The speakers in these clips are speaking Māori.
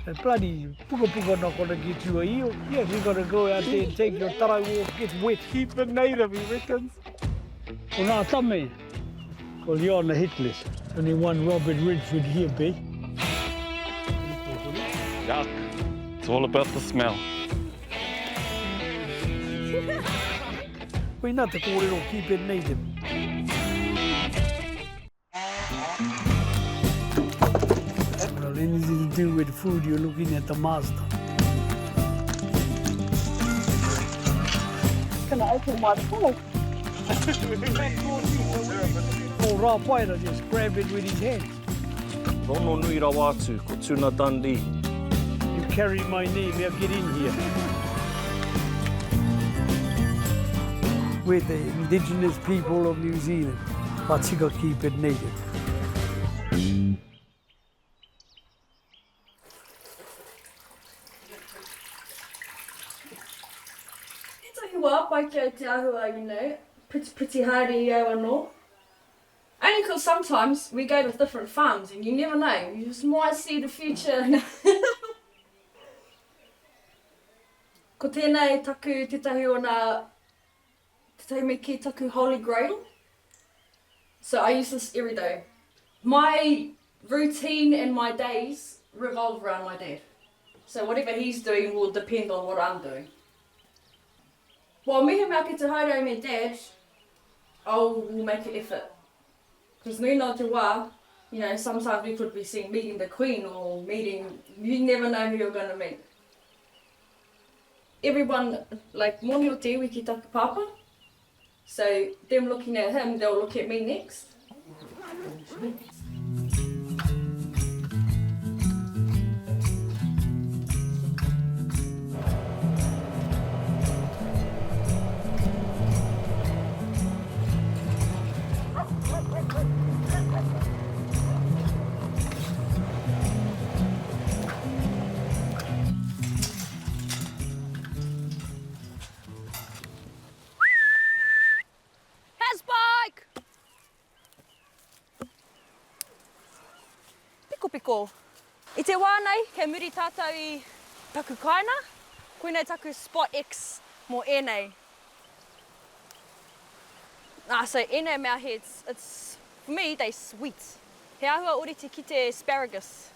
The bloody puka not going to get you a eel. Yes, you got to go out there and take your tarai off, get wet. Keep it native, he reckons. Well, now, tell me. Well, you're on the hit list. Only one Robert Redford here, B. Yuck. It's all about the smell. We're not the call it or keep it native. Well, anything to do with food, you're looking at the master. Can I open my fork? Oh, Rob White just grab it with his hand. Rono nui rawatu, ko Tuna Dundee. You carry my name, now get in here. We're the indigenous people of New Zealand, but you got to keep it native. Tūhoe, pai kia te ahua, you know, pretty hāri au anō. Only because sometimes we go to different farms and you never know, you just might see the future. Ko tēnei taku tetahi o nā, tetahi me ki taku Holy Grail. So I use this every day. My routine and my days revolve around my dad. So whatever he's doing will depend on what I'm doing. While mihi mea ki te haere me dad, I will make an effort. Because nui nā te wā, you know, sometimes we could be seen meeting the Queen or meeting, you never know who you're going to meet. Everyone, like moni o te iwi ki taku papa, so them looking at him, they'll look at me next. Piko. I te wānei, kei muri tātou I taku kaina, koinei taku Spot X mō ēnei. So ēnei mea heads, it's, for me, they sweet. He ahua oriti ki te asparagus.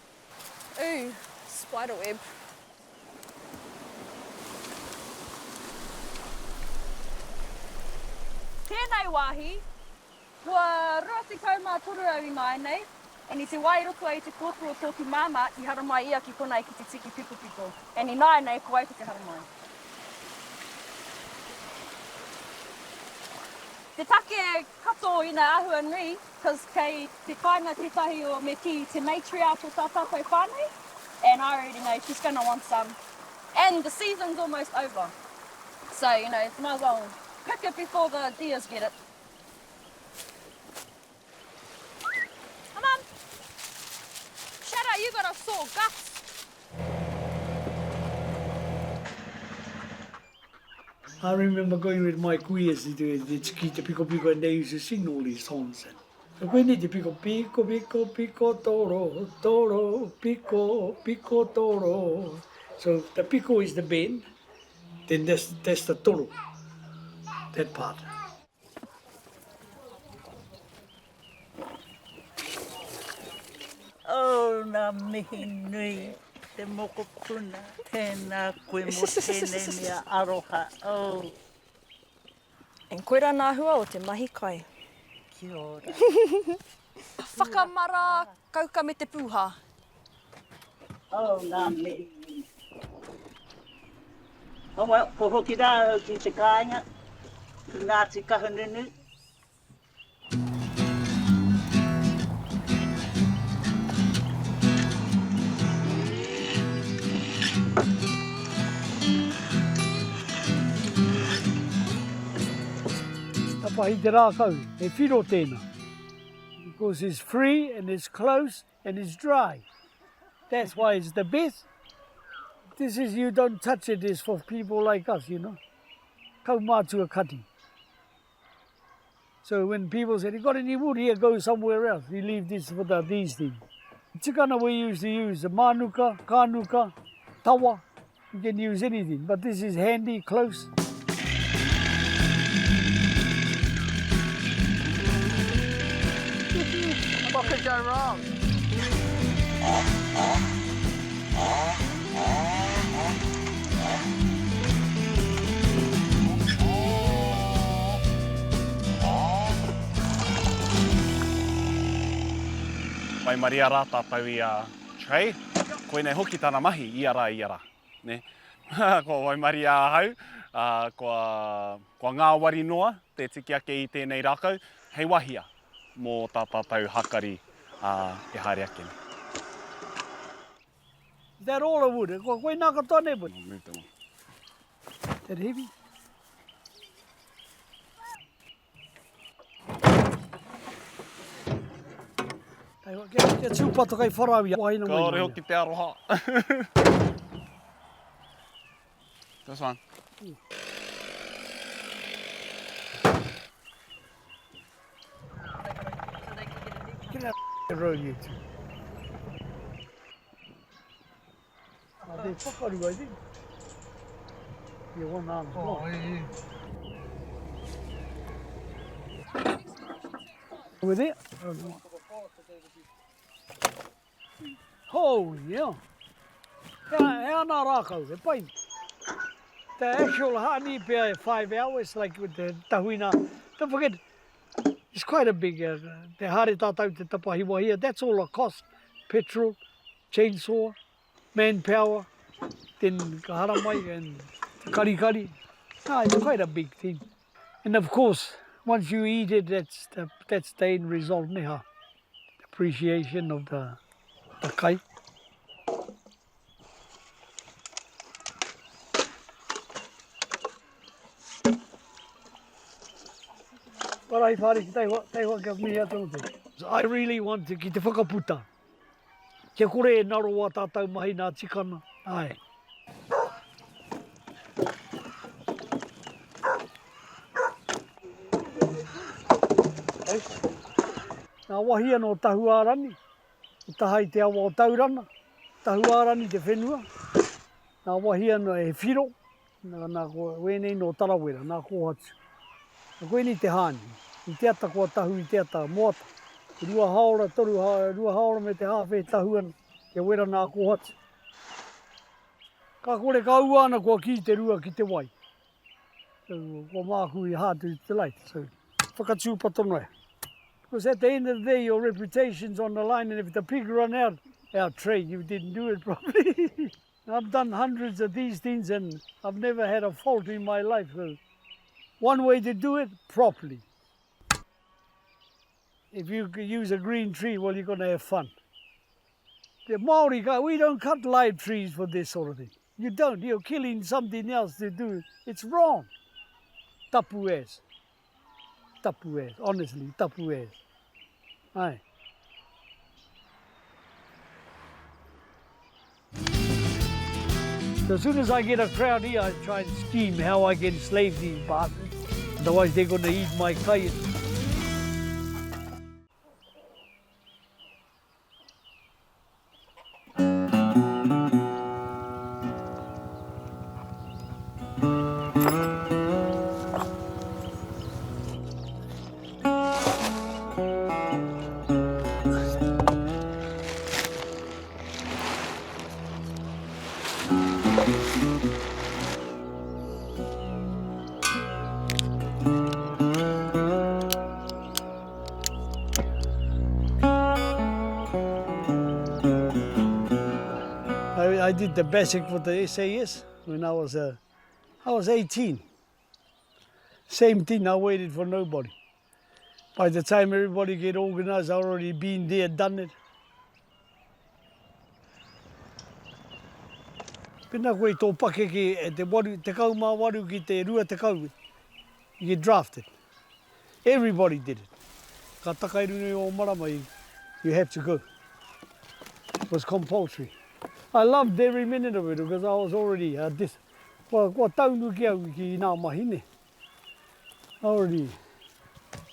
Ooh, spiderweb. Tēnei wāhi, kua roti kaumā toru au I mai nei, and I te wai roko ai te kōpua tōku māma I hara mai ia ki konei ki te tiki piko. And I nai nei ko ai te hara mai. Te take kato I nā ahua nui, because kei te kaina tetahi o me ki te matriarch o tā tātou whānei, and I already know she's going to want some. And the season's almost over. So, you know, might as well pick it before the deers get it. You got a sore guts. I remember going with my queers to do the Chiquita Piko, and they used to sing all these songs. So we need to pico, toro, pico, toro. So the pico is the bend, then that's the toro, that part. Oh, nā mihi nui, te moko puna, tēnā koe mo tēnei mea aroha. Oh. And koera nā hua o te mahi kai. Kia ora. Whakamara kauka me te pūha. Oh, nā mihi nui. Oh, well, ko hoki rā ki te kāinga, ki Ngāti Kahununu. Pahi te rākau, e whiro tēnā. Because it's free and it's close and it's dry. That's why it's the best. This is, you don't touch it, it's for people like us, you know. Kau mātua kati. So when people said, you got any wood here, go somewhere else. You leave this for these things. Tikana we used to use the manuka, kanuka, tawa. You can use anything, but this is handy, close. What could go wrong? Mai maria rā tātou I a Trey. Koe nei hoki tāna mahi, ia rā. Ne? Ko wai maria hau, kua ngā wari noa, te tiki ake I tēnei rākau, hei wahia mō tā tātou hakari e haere ake. Is that all the wood? Koe nā katone wood. I'll move them on. Is that heavy? Kia tūpata kai wharawi a wahina mai. Kaore hoki te aroha. This one. Get out of the road, you two. They whakaru, I think. Yeah, one arm. Oh, over there? Oh, yeah. Hea nā rākau, he pai. The actual honey bear 5 hours, like with the tahuina. Don't forget, it's quite a big, te hare tātou te tapahiwa here, that's all a cost. Petrol, chainsaw, manpower, then kaharamai and kari. Ah, it's quite a big thing. And of course, once you eat it, that's the end result, neha. Appreciation of the kai. But I really want to ki te whakaputa. Kia kore e naro wā tātou mahi nā tikana. Ai. Nā wahia no tahuārani. I tahai te awa o taurana. Tahuārani te whenua. Nā wahia no e whiro. Nā wēnei no tarawera, nā kōhatu. Nā koe ni te hāni. I te ata kua tahu, I te ata moata. I rua haora me te hawhe tahuana. Kia wera nā kōhatu. Ka kore ka ua ana kua ki te rua ki te wai. So, kua māku I hard to light. So, whakatūpato noe. Because at the end of the day, your reputation's on the line, and if the pig run out, our trade, you didn't do it properly. I've done hundreds of these things, and I've never had a fault in my life. So one way to do it, properly. If you use a green tree, well, you're going to have fun. The Māori, we don't cut live trees for this sort of thing. You don't. You're killing something else to do it. It's wrong. Tapu as. Tapu as. Honestly, tapu as. Aye. So as soon as I get a crowd here, I try and scheme how I can enslave these bastards. Otherwise, they're going to eat my kai. I did the basic for the SAS when I was 18. Same thing, I waited for nobody. By the time everybody get organized, I already been there, done it. Pena koe tō pake ki te kaumā waru ki te rua te kau, you get drafted. Everybody did it. Ka takairunui o marama, you have to go. It was compulsory. I loved every minute of it because I was already kua taunu ki au ki nā mahine. I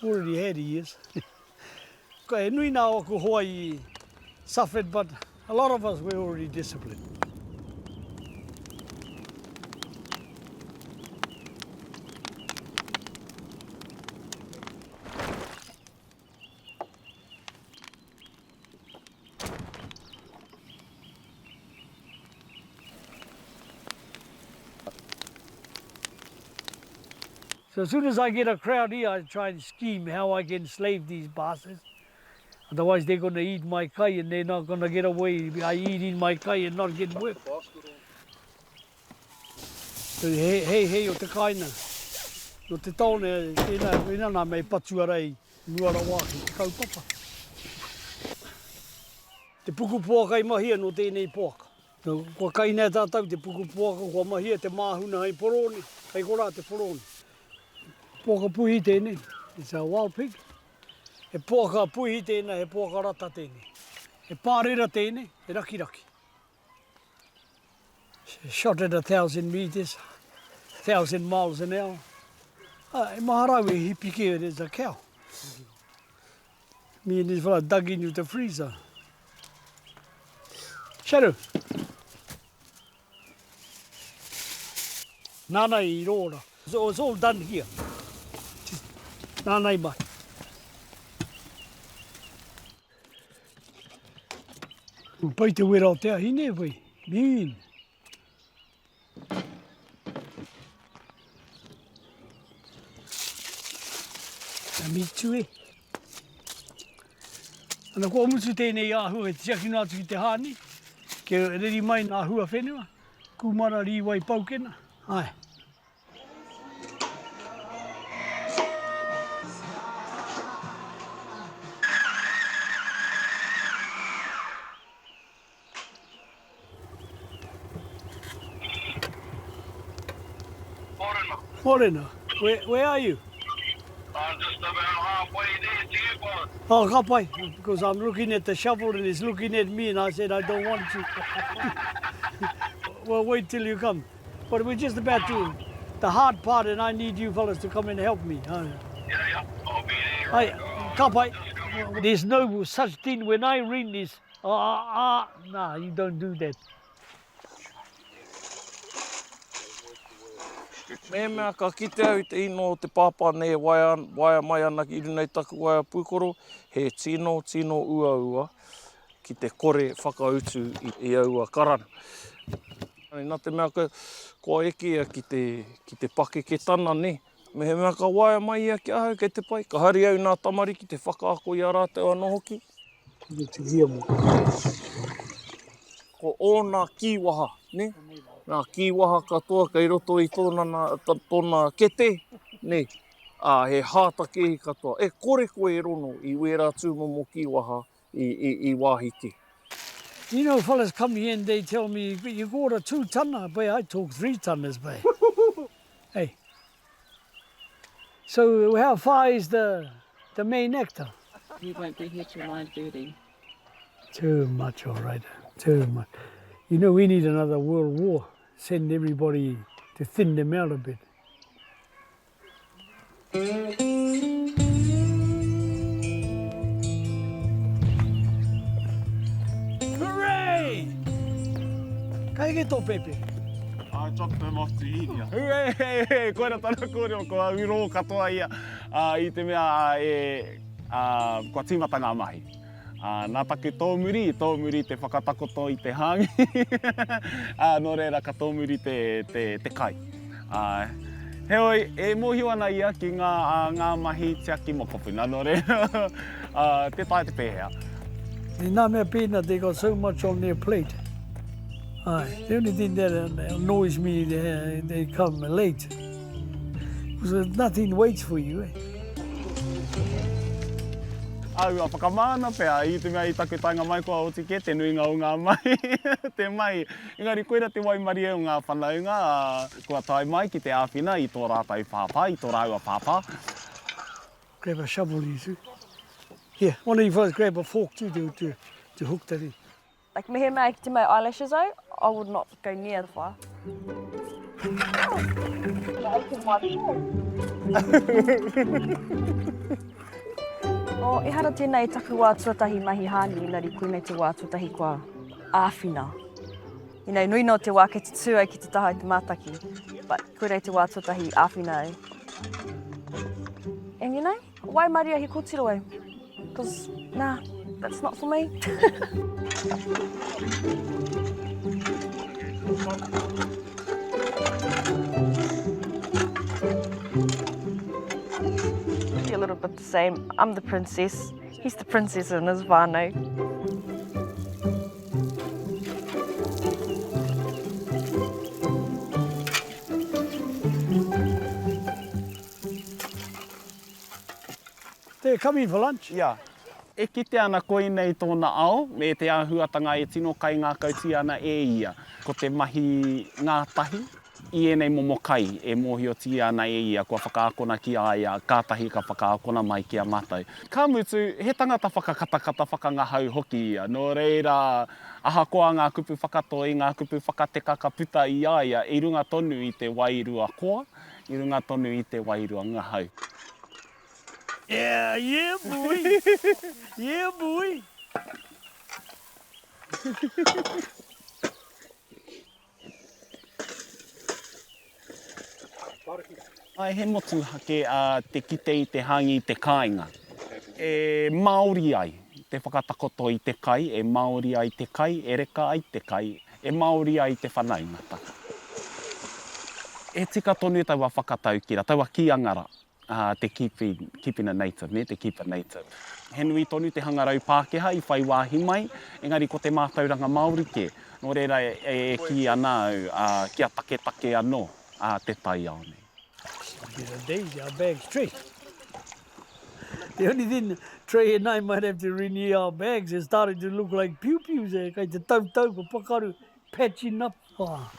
already had years. Ko nui nā o ko Hawaii suffered, but a lot of us were already disciplined. So as soon as I get a crowd here, I try and scheme how I can enslave these bastards. Otherwise they're going to eat my kai and they're not going to get away by eating my kai and not get whipped. So hei o te kaina, o te taone, ina nā mei patu arei, nuara wāki, kaupapa. Te puku puakai mahia no tēnei puaka. No, kua kaina tātou te puku puaka, kua mahia te māhuna hei poroni, hei korā te poroni. Puaka puhi tēnei, it's a wild pig. He puaka puhi tēnei, he puaka rata tēnei. He pārera tēnei, he raki raki. Shot at 1,000 meters, 1,000 miles an hour. E maharau e hipike it as a cow. Me and this fella dug into the freezer. Shadow. Nānai I rōra. So it's all done here. Nānai mai. Pai te wera o te ahine, vai. Min. A mitu e. Ana kua mutu tēnei āhua e tiaki nā atu ki te hāni. Ke reri mai nā hua whenua. Kumara riwai paukena. Ai. Morena, where are you? I'm just about halfway there to you, boss. Oh, kapai, because I'm looking at the shovel and he's looking at me and I said I don't want to. Well, wait till you come. But we're just about to, the hard part, and I need you fellas to come and help me. Yeah, I'll be there. Hey, kapai, there's no such thing when I read this. Nah, you don't do that. Me mea ka kite au te ino o te pāpā nei waia mai ana ki runei taku waia pūkoro, he tino ua ki te kore whakautu I aua karana. Nā te mea kua eke ia ki te pake ke tana ne, me he mea ka waia mai ia ki ahau kei te pai, ka hari au nā tamari ki te whakaako I a rāteu anō hoki. Ko ōna kiwaha, ne? Nā kiwaha katoa kei roto I tōna kete, ne, he hātake katoa. E kore koe rono I wera tūmomo kiwaha I wāhiti. You know, fellas come here and they tell me, you got a 2 tonner, but I talk 3 tonners, babe. Hey. So how far is the main actor? We won't be here till 9:30. Too much, all right. Too much. You know, we need another world war. Send everybody to thin them out a bit. Hooray! Kai ke tō pepe? Chop them off to eat, yeah. Hei, koera tana kore o kua wiro katoa ia I te mea kua tīmata ngā mahi. Nā take tōmuri te whakatakoto I te hāngī. Nō reira ka tōmuri te kai. Heoi, e mōhio ana ia ki ngā mahi tiaki mokopuna. Nō reira, te tae te pēhea. Nā mea pēna, they got so much on their plate. The only thing that annoys me, they come late. Because nothing waits for you, eh? Aua whakamāna pēr, I te mea I taku tainga mai kua otike, te nui ngā unga mai, te mai. Engari koera te waimarie o ngā whanaunga, kua tai mai ki te āwhina I tō rātai pāpā, I tō rāua pāpā. Grab a shovel, you see. Here, one of you fellas grab a fork too to hook that in. Like me mea ki te mai eyelashes out, I would not go near the fire. O, ehara tēnei taku wā tuatahi mahi hāngī, nari koinei te wā tuatahi kua āwhina. Nui no te wā kei te tū ai ki te taha i te mātaki, but koinei te wā tuatahi āwhina ai. And wai maria he kōtiro ai? Because, nah, that's not for me. A little bit the same. I'm the princess. He's the princess in his whānau. They're coming for lunch. Yeah. E kite ana koinei tōna ao, me te āhuatanga e tino kai ngā kauti ana e ia. Ko te mahi ngā tahi, i enei momo kai e mōhioti ana e ia, kua whakaakona ki aia, kātahi ka whakaakona mai ki a mātou. Ka mutu, he tangata whakakatakata whakangahau hoki ia. Nō reira, ahakoa ngā kupu whakatoi, ngā kupu whakatekaka puta i aia, i runga tonu i te wairua koa, i runga tonu i te wairua ngahau. Yeah, yeah, boy. Yeah, boy. Ai he motu hake te kite i te hāngī te kāinga. E MΑORI ai, te whakatakoto i te kai, e MΑORI ai te kai, e reka ai te kai, e MAORI ai te whanaungata. E tika tonu taua whakatau kira, taua ki angara. Te keeping a native, ne? Te keep a native. He nui tonu te hangarau Pākehā i whai wāhi mai, engari ko te mātauranga Māori ke, nō reira e ki ana au kia take anō te tai ao nei. Daisy, our bags, Trey. The only thing, Trey and I might have to renew our bags. They're starting to look like pew-pews there. Kei te tau ko pakaru patching up. Oh.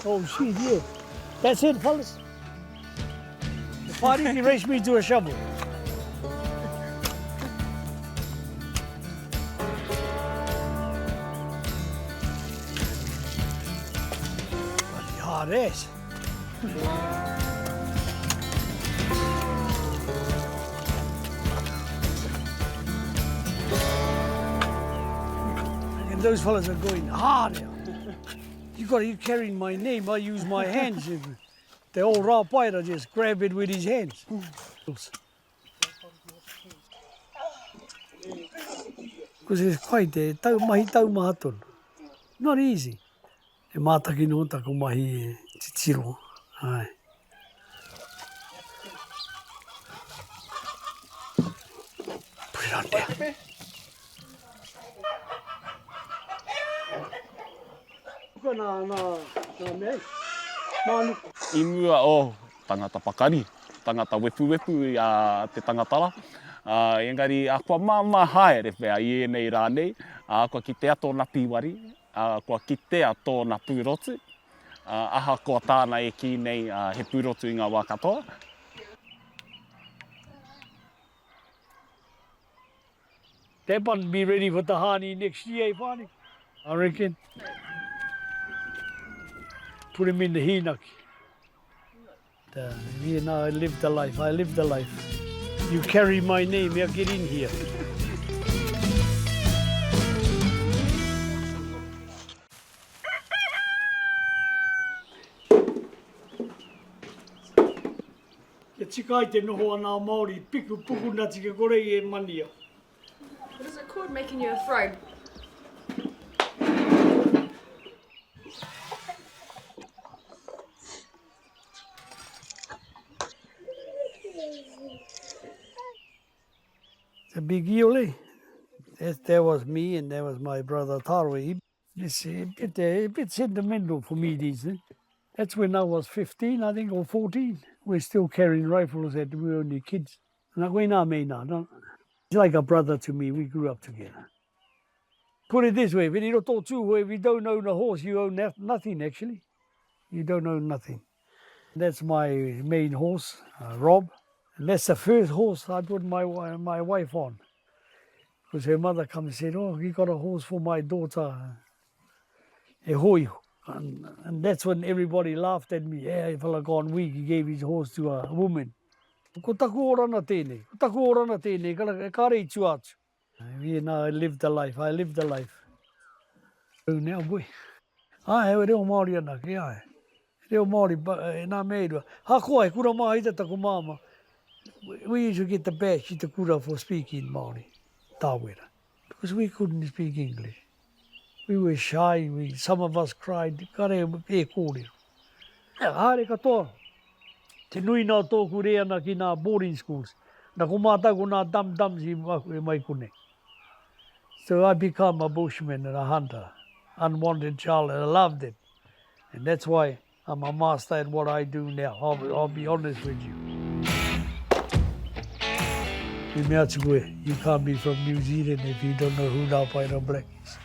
Oh shit, yeah. That's it, fellas. The party can race me to a shovel. Bloody hard ass. And those fellas are going hard here. You carrying my name, I use my hands. The old rapaira just grab it with his hands. Because it's quite a mahi taumaha tonu. Not easy. E mātaki no tako mahi e titiro. Ai. Put it on there. I mua o tangata pakari, tangata wepu i te tangatara. Engari, a kua māma haere whea i enei rānei, kua ki te ato na piwari, kua ki te ato na pūrotu, aha kua tāna e ki nei he pūrotu i ngā wā katoa. That one be ready for the hāngī next year, Barney. I reckon. Put him in the hinaki. Here now, I live the life. You carry my name, yeah, get in here. Kia tika ai te noho ana Māori, piku puku na tika kore I e mania. What is it called, making you a throne? It's a big iole. That was me and that was my brother Taro. It's a bit sentimental for me, these things. That's when I was 15, I think, or 14. We're still carrying rifles that we were only kids. He's like a brother to me, we grew up together. Put it this way, if you don't own a horse, you own nothing actually. You don't own nothing. That's my main horse, Rob. And that's the first horse I put my wife on. Because her mother come and said, oh, you got a horse for my daughter. E hoi, And that's when everybody laughed at me. Yeah, if I gone weak, he gave his horse to a woman. Ko taku orana tēnei. Ko taku orana tēnei. Ka rei tū atu. I lived the life. I lived the life. Nea boy. Ai, reo Māori ana ke ai. Reo Māori, nā meirua. Hako ai, kura mā ita taku māma. We used to get the bash i te kura for speaking Māori. Tāwera. Because we couldn't speak English. We were shy. Some of us cried. Ka reo e kōrero. Haere katoa. Te nui nā tōku rea ana ki nā boarding schools. Nā ko mātaku nā dum-dums i mai kone. So I become a bushman and a hunter. Unwanted child, and I loved it. And that's why I'm a master at what I do now. I'll be honest with you. Me mea te koe, you can't be from New Zealand if you don't know who Ngā Paera Black is.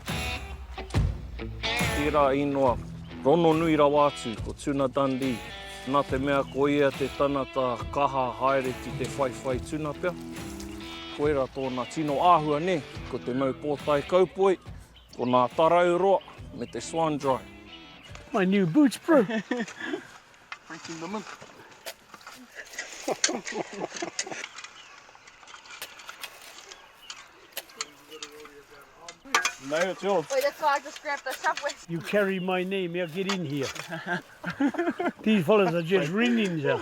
Tērā inoa, rono nui rawa atu ko Tuna Dundee. Nā te mea ko ia te tanata kaha haere ki te whaiwhai tuna pia. Koera tōna tino āhua ne, ko te mau pōtai kaupoi, ko nā tarau roa me te swan dry. My new boots, bro. Breaking them in. No, it's yours. Wait, that's why I just grabbed the subway. You carry my name, now get in here. These fellas are just ringing here.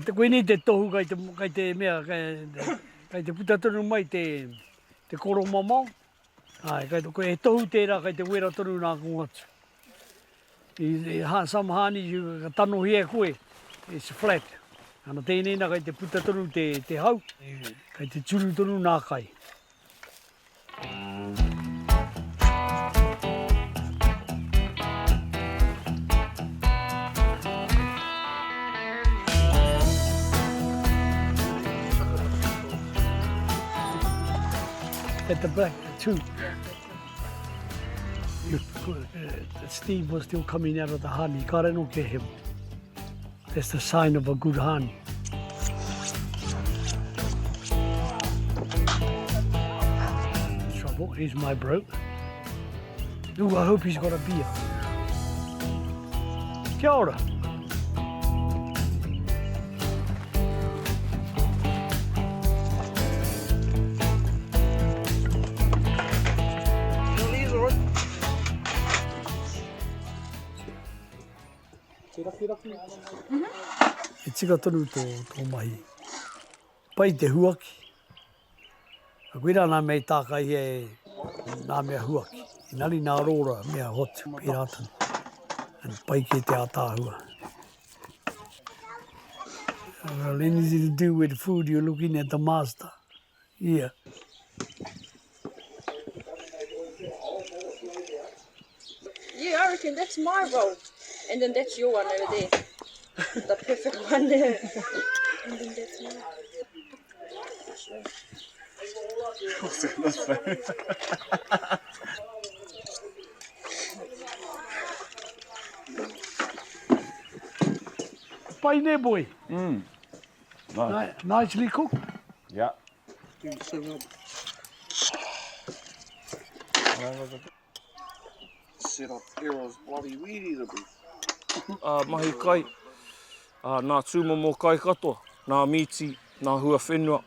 Koe ni te tohu kai te mea, kai te putatonu mai te koro mamau. Ai, koe he tohu tērā kai te wera tonu nā kongatu. Some hāni, ka tano hia koe, it's flat. Ana tēnei nā kai te putatonu te hau, kai te turu tonu nā kai. At the back, too. Steve was still coming out of the hāni. Ka reno ke him. That's the sign of a good hāni. Trouble, here's my broke. Ooh, I hope he's got a beer. Kia ora. E tika tonu tō mahi. Pai te huaki. A koe rā nā mei tākai e nā mea huaki. I nari nā rōra mea hotu, pirātanu. And pai ke te ātāhua. Well, anything to do with food, you're looking at the master. Yeah. Yeah, I reckon that's my role. And then that's your one over there. The perfect one there. And then that's mine. Pai ne, boy. Nice. Nicely cooked. Yeah. Set up Hero's bloody weedy to be. Mahi kai, nā tūmomo kai katoa, nā miti, nā hua whenua,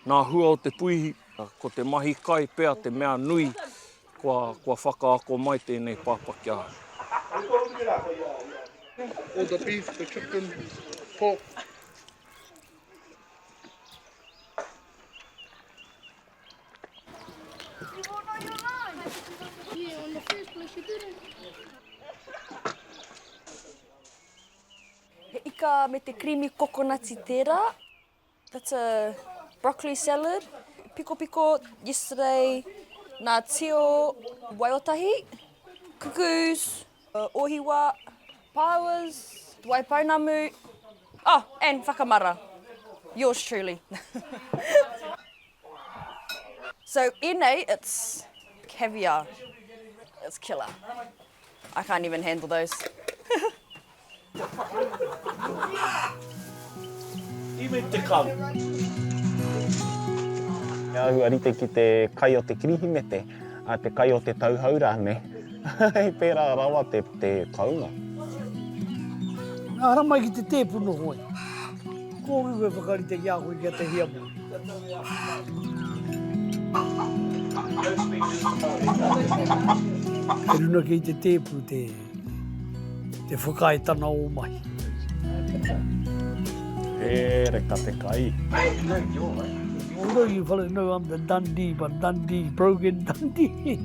nā hua o te puihi, ko te mahi kai pea te mea nui, kua whakaako mai tēnei pāpaki aha. All the beef, the chicken, pork. He ika me te creamy coconutty tērā. That's a broccoli salad. Piko piko yesterday, nā tio waiotahi, cuckoos, ohiwa, pawas, waipaunamu. Oh, and whakamara. Yours truly. So ēnei, it's caviar. It's killer. I can't even handle those. Ime te kau. Ahua rite ki te kai o te kirihimete, a te kai o te tauhaura ne. Hei pērā rawa te kaunga. Ara mai ki te tēpuno hoi. Ko koe whakari te kia koe kia te hia mo. E runa ki te tēpu te whakaetana o mai. E reka te kai. Although you fellas know I'm the Dundee, but Dundee, broken Dundee.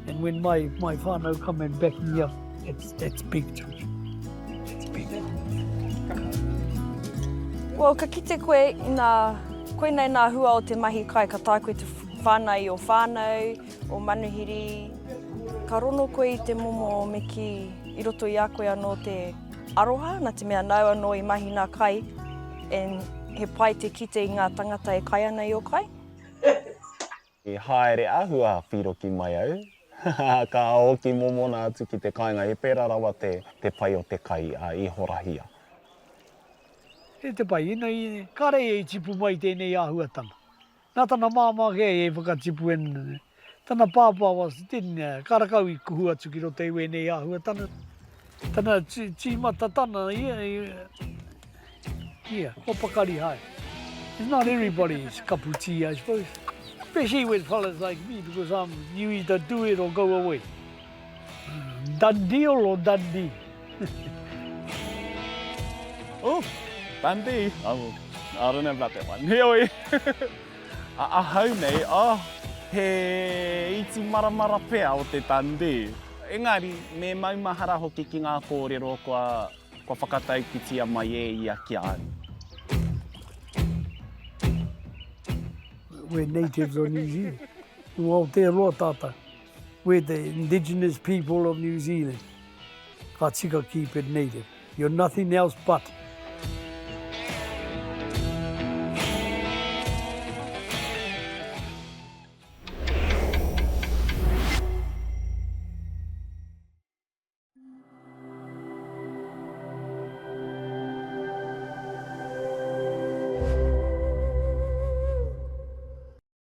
And when my whānau come and back me up, it's big to me. It's big. Well, ka kite koe koe nei nā hua o te mahi kai, ka tae koe te whānai o whānau, o manuhiri. Ka rono koe i te momo me ki i roto i a koe anō te aroha, nā te mea nau anō i mahi nā kai, and he pai te kite i ngā tangata e kai ana i o kai. I haere ahua whiroki mai au. Ka aoki momona atu ki te kāinga, e pērā rawa te pai o te kai i horahia. E te pai, ina kare e tipu mai tēnei āhuatanga. Nā tana māma kei e whakatipu en. Tana pāpā was tēnei karakau i kuhu atu ki roto e wēnei āhuatanga. Tana tīmata tana, hopakari hai. It's not everybody's cup of tea, I suppose. Especially with fellas like me, because you either do it or go away. Dundee or Dundee? Oh, Dundee. I don't know about that one. Heoi. Ahau nei, he iti maramara pea o te Dundee. Engari, me maumahara hoki ki ngā kōrero kua whakataukitia mai e ia ki au. We're natives of New Zealand. O Aotearoa tata. We're the indigenous people of New Zealand. Ka tika keep it native. You're nothing else but